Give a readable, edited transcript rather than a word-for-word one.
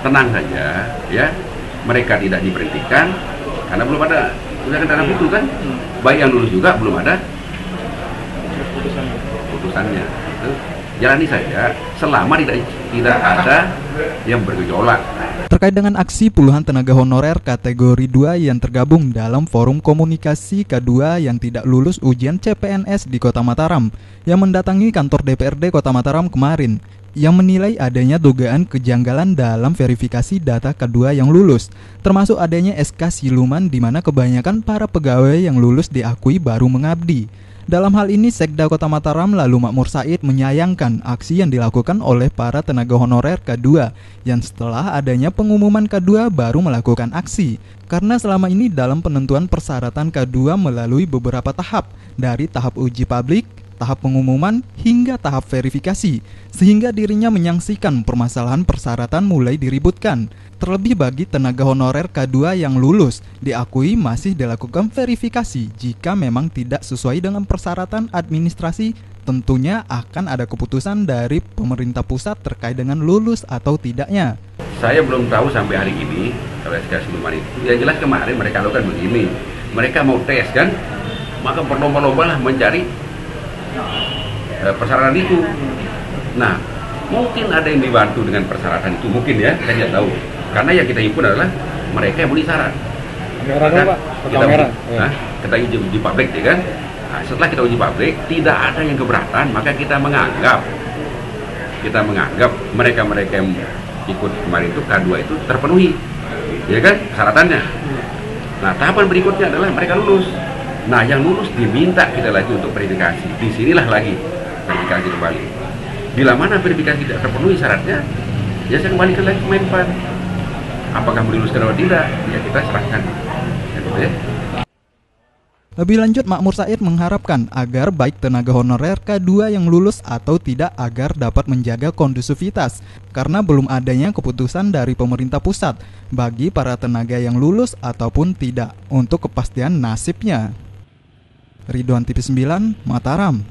tenang saja ya, mereka tidak diberhentikan karena belum ada udah kendaraan itu kan, baik yang lulus juga belum ada putusannya. Itu jalani saja selama tidak ada yang bergejolak. Terkait dengan aksi puluhan tenaga honorer kategori 2 yang tergabung dalam forum komunikasi K2 yang tidak lulus ujian CPNS di Kota Mataram yang mendatangi kantor DPRD Kota Mataram kemarin, yang menilai adanya dugaan kejanggalan dalam verifikasi data K2 yang lulus, termasuk adanya SK siluman di mana kebanyakan para pegawai yang lulus diakui baru mengabdi. Dalam hal ini, Sekda Kota Mataram lalu Makmur Said menyayangkan aksi yang dilakukan oleh para tenaga honorer K2 yang setelah adanya pengumuman K2 baru melakukan aksi. Karena selama ini dalam penentuan persyaratan K2 melalui beberapa tahap, dari tahap uji publik, tahap pengumuman, hingga tahap verifikasi, sehingga dirinya menyaksikan permasalahan persyaratan mulai diributkan. Terlebih bagi tenaga honorer K2 yang lulus, diakui masih dilakukan verifikasi. Jika memang tidak sesuai dengan persyaratan administrasi, tentunya akan ada keputusan dari pemerintah pusat terkait dengan lulus atau tidaknya. Saya belum tahu sampai hari ini kalau SK siluman itu. Yang jelas kemarin mereka lakukan begini, mereka mau tes kan, maka berlomba-lomba lah mencari persyaratan itu. Nah, mungkin ada yang dibantu dengan persyaratan itu, mungkin ya, saya tidak tahu. Karena yang kita himpun adalah mereka yang memenuhi syarat. Kita uji publik, ya kan? Nah, setelah kita uji publik, tidak ada yang keberatan, maka kita menganggap mereka yang ikut kemarin itu K2 itu terpenuhi, ya kan, persyaratannya. Nah, tahapan berikutnya adalah mereka lulus. Nah, yang lulus diminta kita lagi untuk verifikasi. Disinilah lagi verifikasi kembali. Bila mana verifikasi tidak terpenuhi syaratnya, ya saya kembalikan lagi ke Menpan. Apakah diluluskan atau tidak? Ya kita serahkan. Ya. Lebih lanjut, Makmur Said mengharapkan agar baik tenaga honorer K2 yang lulus atau tidak agar dapat menjaga kondusivitas karena belum adanya keputusan dari pemerintah pusat bagi para tenaga yang lulus ataupun tidak untuk kepastian nasibnya. Ridwan TV 9, Mataram.